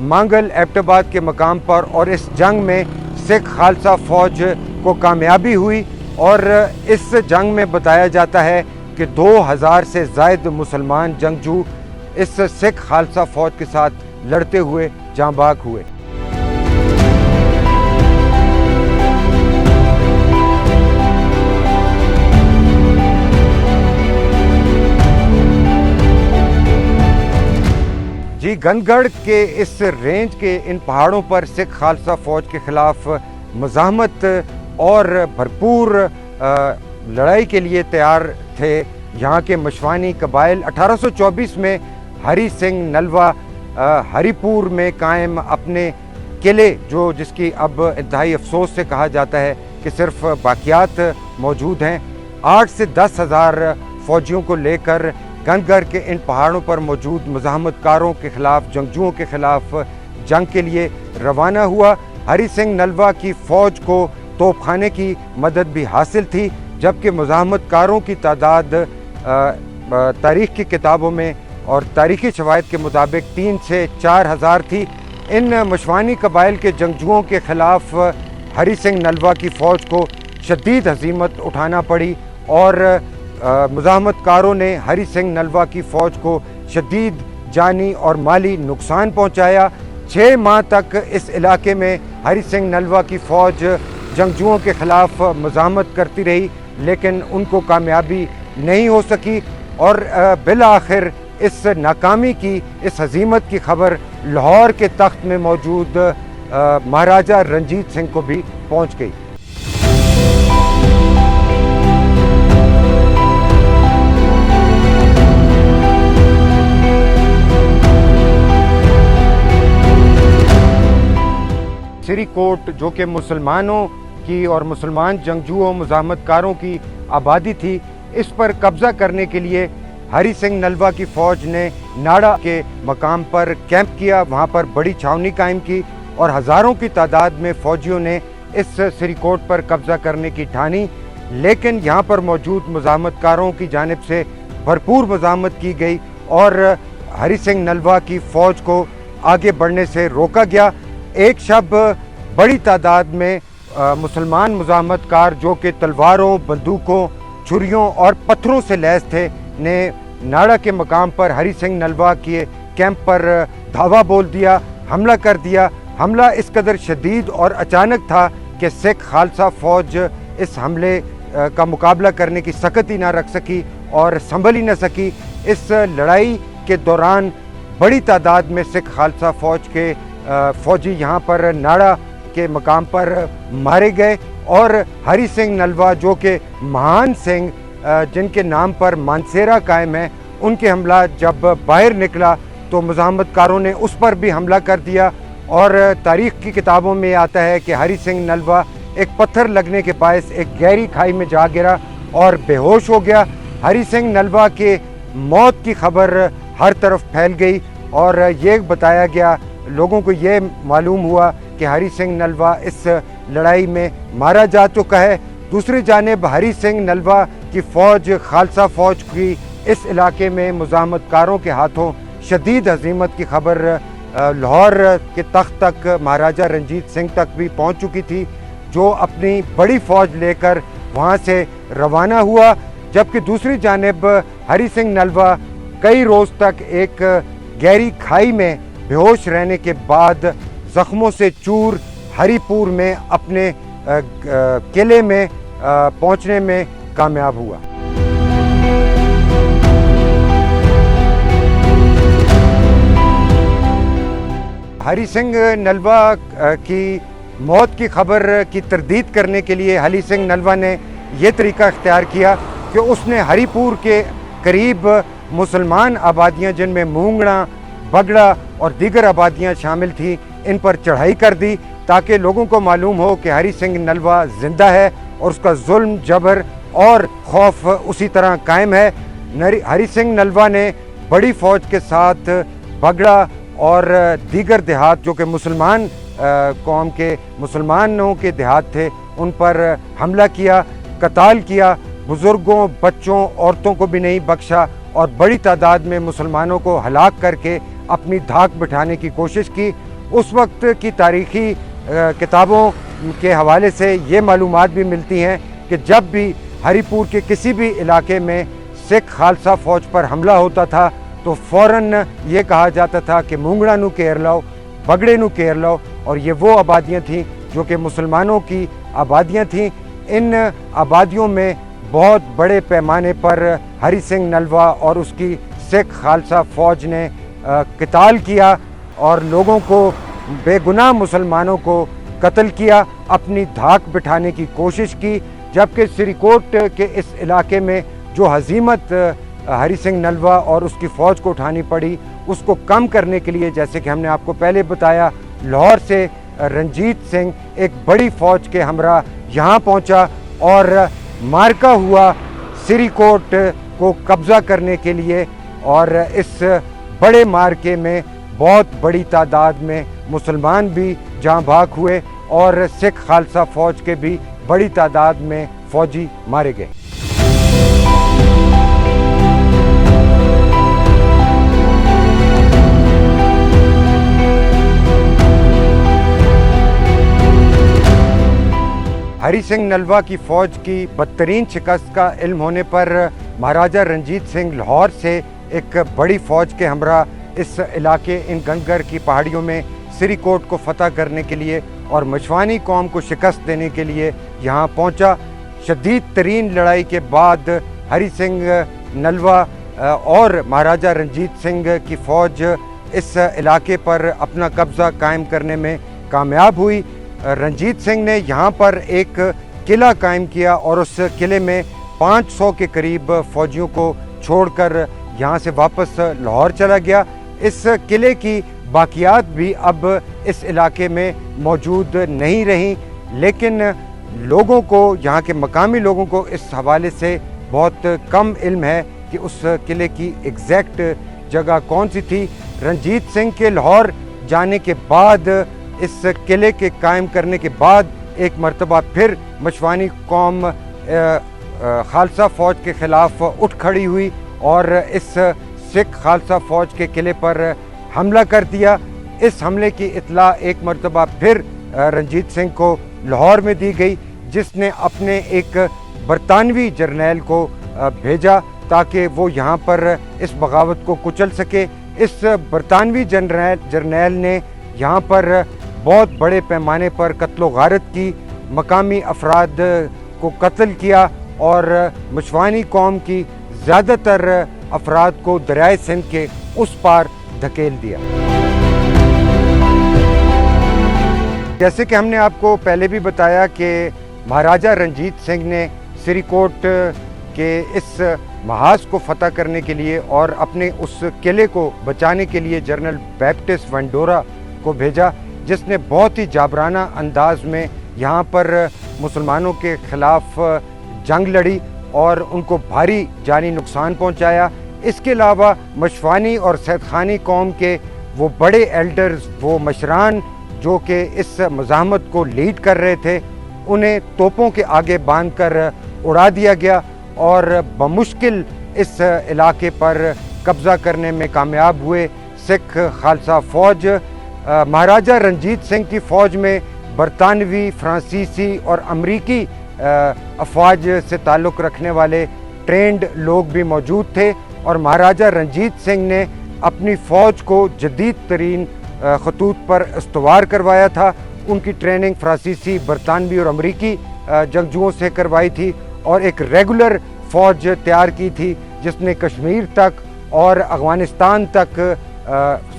مانگل Abbott کے مقام پر، اور اس جنگ میں سکھ خالصہ فوج کو کامیابی ہوئی، اور اس جنگ میں بتایا جاتا ہے کہ 2000 سے زائد مسلمان جنگجو اس سکھ خالصہ فوج کے ساتھ لڑتے ہوئے جاں بحق ہوئے۔ جی، گند گڑھ کے اس رینج کے ان پہاڑوں پر سکھ خالصہ فوج کے خلاف مزاحمت اور بھرپور لڑائی کے لیے تیار تھے یہاں کے مشوانی قبائل۔ 1824 میں ہری سنگھ نلوا ہری پور میں قائم اپنے قلعے، جس کی اب انتہائی افسوس سے کہا جاتا ہے کہ صرف باقیات موجود ہیں، 8 سے 10 ہزار فوجیوں کو لے کر گند گڑھ کے ان پہاڑوں پر موجود مزاحمت کاروں کے خلاف، جنگجوؤں کے خلاف جنگ کے لیے روانہ ہوا۔ ہری سنگھ نلوا کی فوج کو توپ خانے کی مدد بھی حاصل تھی، جبکہ مزاحمت کاروں کی تعداد تاریخ کی کتابوں میں اور تاریخی شواہد کے مطابق 3 سے 4 ہزار تھی۔ ان مشوانی قبائل کے جنگجوؤں کے خلاف ہری سنگھ نلوا کی فوج کو شدید ہزیمت اٹھانا پڑی، اور مزاحمت کاروں نے ہری سنگھ نلوا کی فوج کو شدید جانی اور مالی نقصان پہنچایا۔ 6 ماہ تک اس علاقے میں ہری سنگھ نلوا کی فوج جنگجوؤں کے خلاف مزاحمت کرتی رہی، لیکن ان کو کامیابی نہیں ہو سکی، اور بالآخر اس ناکامی کی، اس ہزیمت کی خبر لاہور کے تخت میں موجود مہاراجہ رنجیت سنگھ کو بھی پہنچ گئی۔ سری کوٹ، جو کہ مسلمانوں کی اور مسلمان جنگجوؤں مزاحمت کاروں کی آبادی تھی، اس پر قبضہ کرنے کے لیے ہری سنگھ نلوا کی فوج نے ناڑا کے مقام پر کیمپ کیا، وہاں پر بڑی چھاؤنی قائم کی، اور ہزاروں کی تعداد میں فوجیوں نے اس سری کوٹ پر قبضہ کرنے کی ٹھانی، لیکن یہاں پر موجود مزاحمت کاروں کی جانب سے بھرپور مزاحمت کی گئی، اور ہری سنگھ نلوا کی فوج کو آگے بڑھنے سے روکا گیا۔ ایک شب بڑی تعداد میں مسلمان مزاحمت کار، جو کہ تلواروں، بندوقوں، چھریوں اور پتھروں سے لیس تھے، نے ناڑا کے مقام پر ہری سنگھ نلوا کے کیمپ پر دھاوا بول دیا، حملہ کر دیا۔ حملہ اس قدر شدید اور اچانک تھا کہ سکھ خالصہ فوج اس حملے کا مقابلہ کرنے کی سختی نہ رکھ سکی اور سنبھل ہی نہ سکی۔ اس لڑائی کے دوران بڑی تعداد میں سکھ خالصہ فوج کے فوجی یہاں پر ناڑا کے مقام پر مارے گئے، اور ہری سنگھ نلوا، جو کہ مہان سنگھ جن کے نام پر مانسیرا قائم ہے، ان کے حملہ جب باہر نکلا تو مزاحمت کاروں نے اس پر بھی حملہ کر دیا، اور تاریخ کی کتابوں میں آتا ہے کہ ہری سنگھ نلوا ایک پتھر لگنے کے باعث ایک گہری کھائی میں جا گرا اور بے ہوش ہو گیا۔ ہری سنگھ نلوا کے موت کی خبر ہر طرف پھیل گئی، اور یہ بتایا گیا، لوگوں کو یہ معلوم ہوا کہ ہری سنگھ نلوا اس لڑائی میں مارا جا چکا ہے۔ دوسری جانب ہری سنگھ نلوا کی فوج، خالصہ فوج کی اس علاقے میں مزاحمت کاروں کے ہاتھوں شدید ہزیمت کی خبر لاہور کے تخت تک، مہاراجہ رنجیت سنگھ تک بھی پہنچ چکی تھی، جو اپنی بڑی فوج لے کر وہاں سے روانہ ہوا، جبکہ دوسری جانب ہری سنگھ نلوا کئی روز تک ایک گہری کھائی میں بے ہوش رہنے کے بعد زخموں سے چور ہری پور میں اپنے قلعے میں پہنچنے میں کامیاب ہوا۔ ہری سنگھ نلوا کی موت کی خبر کی تردید کرنے کے لیے ہری سنگھ نلوا نے یہ طریقہ اختیار کیا کہ اس نے ہری پور کے قریب مسلمان آبادیاں، جن میں مونگڑا، بگڑا اور دیگر آبادیاں شامل تھیں، ان پر چڑھائی کر دی، تاکہ لوگوں کو معلوم ہو کہ ہری سنگھ نلوا زندہ ہے اور اس کا ظلم، جبر اور خوف اسی طرح قائم ہے۔ ہری سنگھ نلوا نے بڑی فوج کے ساتھ بگڑا اور دیگر دیہات، جو کہ مسلمان قوم کے مسلمانوں کے دیہات تھے، ان پر حملہ کیا، قتال کیا، بزرگوں، بچوں، عورتوں کو بھی نہیں بخشا، اور بڑی تعداد میں مسلمانوں کو ہلاک کر کے اپنی دھاک بٹھانے کی کوشش کی، اس وقت کی تاریخی کتابوں کے حوالے سے یہ معلومات بھی ملتی ہیں کہ جب بھی ہری پور کے کسی بھی علاقے میں سکھ خالصہ فوج پر حملہ ہوتا تھا تو فوراً یہ کہا جاتا تھا کہ مونگڑا نو کیر لو، بگڑے نو کیر لو، اور یہ وہ آبادیاں تھیں جو کہ مسلمانوں کی آبادیاں تھیں۔ ان آبادیوں میں بہت بڑے پیمانے پر ہری سنگھ نلوا اور اس کی سکھ خالصہ فوج نے قتال کیا اور لوگوں کو، بے گناہ مسلمانوں کو قتل کیا، اپنی دھاک بٹھانے کی کوشش کی، جبکہ سری کوٹ کے اس علاقے میں جو ہزیمت ہری سنگھ نلوا اور اس کی فوج کو اٹھانی پڑی، اس کو کم کرنے کے لیے جیسے کہ ہم نے آپ کو پہلے بتایا، لاہور سے رنجیت سنگھ ایک بڑی فوج کے ہمراہ یہاں پہنچا اور مارکا ہوا سری کوٹ کو قبضہ کرنے کے لیے، اور اس بڑے مارکے میں بہت بڑی تعداد میں مسلمان بھی جاں بھاگ ہوئے اور سکھ خالصہ فوج کے بھی بڑی تعداد میں فوجی مارے گئے۔ ہری سنگھ نلوا کی فوج کی بدترین شکست کا علم ہونے پر مہاراجہ رنجیت سنگھ لاہور سے ایک بڑی فوج کے ہمراہ اس علاقے ان گنگر کی پہاڑیوں میں سری کوٹ کو فتح کرنے کے لیے اور مشوانی قوم کو شکست دینے کے لیے یہاں پہنچا۔ شدید ترین لڑائی کے بعد ہری سنگھ نلوا اور مہاراجہ رنجیت سنگھ کی فوج اس علاقے پر اپنا قبضہ قائم کرنے میں کامیاب ہوئی۔ رنجیت سنگھ نے یہاں پر ایک قلعہ قائم کیا اور اس قلعے میں 500 کے قریب فوجیوں کو چھوڑ کر یہاں سے واپس لاہور چلا گیا۔ اس قلعے کی باقیات بھی اب اس علاقے میں موجود نہیں رہیں، لیکن لوگوں کو، یہاں کے مقامی لوگوں کو اس حوالے سے بہت کم علم ہے کہ اس قلعے کی ایگزیکٹ جگہ کون سی تھی۔ رنجیت سنگھ کے لاہور جانے کے بعد، اس قلعے کے قائم کرنے کے بعد، ایک مرتبہ پھر مشوانی قوم خالصہ فوج کے خلاف اٹھ کھڑی ہوئی اور اس سکھ خالصہ فوج کے قلعے پر حملہ کر دیا۔ اس حملے کی اطلاع ایک مرتبہ پھر رنجیت سنگھ کو لاہور میں دی گئی، جس نے اپنے ایک برطانوی جرنیل کو بھیجا تاکہ وہ یہاں پر اس بغاوت کو کچل سکے۔ اس برطانوی جرنیل نے یہاں پر بہت بڑے پیمانے پر قتل و غارت کی، مقامی افراد کو قتل کیا اور مشوانی قوم کی زیادہ تر افراد کو دریائے سندھ کے اس پار دھکیل دیا۔ جیسے کہ ہم نے آپ کو پہلے بھی بتایا کہ مہاراجہ رنجیت سنگھ نے سری کوٹ کے اس محاذ کو فتح کرنے کے لیے اور اپنے اس قلعے کو بچانے کے لیے جنرل بیپٹسٹ ونڈورا کو بھیجا، جس نے بہت ہی جابرانہ انداز میں یہاں پر مسلمانوں کے خلاف جنگ لڑی اور ان کو بھاری جانی نقصان پہنچایا۔ اس کے علاوہ مشوانی اور سید خانی قوم کے وہ بڑے ایلڈرز، وہ مشران جو کہ اس مزاحمت کو لیڈ کر رہے تھے، انہیں توپوں کے آگے باندھ کر اڑا دیا گیا اور بمشکل اس علاقے پر قبضہ کرنے میں کامیاب ہوئے سکھ خالصہ فوج۔ مہاراجہ رنجیت سنگھ کی فوج میں برطانوی، فرانسیسی اور امریکی افواج سے تعلق رکھنے والے ٹرینڈ لوگ بھی موجود تھے، اور مہاراجہ رنجیت سنگھ نے اپنی فوج کو جدید ترین خطوط پر استوار کروایا تھا۔ ان کی ٹریننگ فرانسیسی، برطانوی اور امریکی جنگجوؤں سے کروائی تھی اور ایک ریگولر فوج تیار کی تھی جس نے کشمیر تک اور افغانستان تک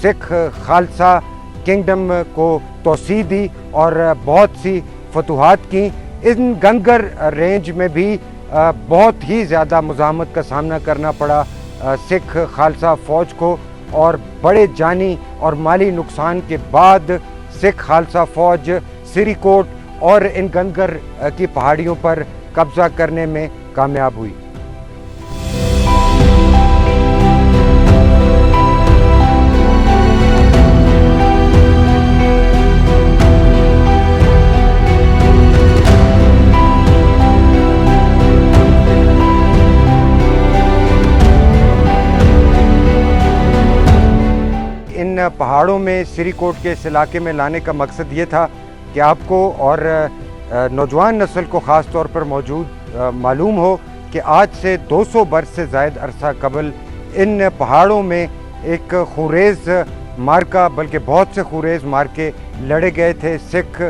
سکھ خالصہ کنگڈم کو توسیع دی اور بہت سی فتوحات کی۔ ان گنگر رینج میں بھی بہت ہی زیادہ مزاحمت کا سامنا کرنا پڑا سکھ خالصہ فوج کو، اور بڑے جانی اور مالی نقصان کے بعد سکھ خالصہ فوج سری کوٹ اور ان گنگر کی پہاڑیوں پر قبضہ کرنے میں کامیاب ہوئی۔ پہاڑوں میں سری کوٹ کے اس علاقے میں لانے کا مقصد یہ تھا کہ آپ کو اور نوجوان نسل کو خاص طور پر معلوم ہو کہ آج سے 200 برس سے زائد عرصہ قبل ان پہاڑوں میں ایک خونریز مارکا، بلکہ بہت سے خونریز مارکے لڑے گئے تھے سکھ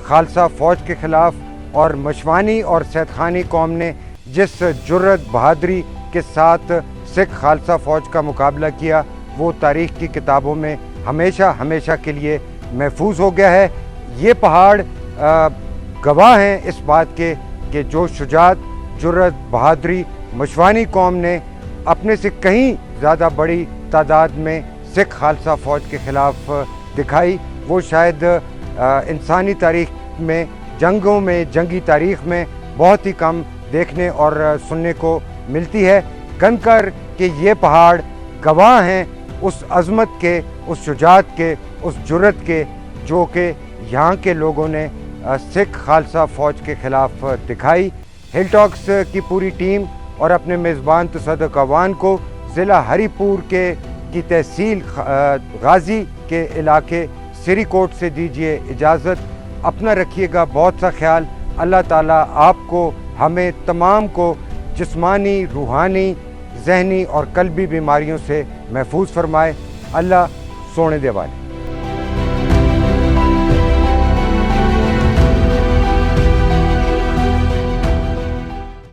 خالصہ فوج کے خلاف، اور مشوانی اور سید خانی قوم نے جس جرت بہادری کے ساتھ سکھ خالصہ فوج کا مقابلہ کیا وہ تاریخ کی کتابوں میں ہمیشہ ہمیشہ کے لیے محفوظ ہو گیا ہے۔ یہ پہاڑ گواہ ہیں اس بات کے کہ جو شجاعت، جرت، بہادری مشوانی قوم نے اپنے سے کہیں زیادہ بڑی تعداد میں سکھ خالصہ فوج کے خلاف دکھائی، وہ شاید انسانی تاریخ میں، جنگوں میں، جنگی تاریخ میں بہت ہی کم دیکھنے اور سننے کو ملتی ہے۔ گندھکر کے یہ پہاڑ گواہ ہیں اس عظمت کے، اس شجاعت کے، اس جرت کے جو کہ یہاں کے لوگوں نے سکھ خالصہ فوج کے خلاف دکھائی۔ ہل ٹاکس کی پوری ٹیم اور اپنے میزبان تصدق اعوان کو ضلع ہری پور کی تحصیل غازی کے علاقے سری کوٹ سے دیجیے اجازت۔ اپنا رکھیے گا بہت سا خیال۔ اللہ تعالیٰ آپ کو، ہمیں تمام کو جسمانی، روحانی، ذہنی اور قلبی بیماریوں سے محفوظ فرمائے۔ اللہ سونے دے والے۔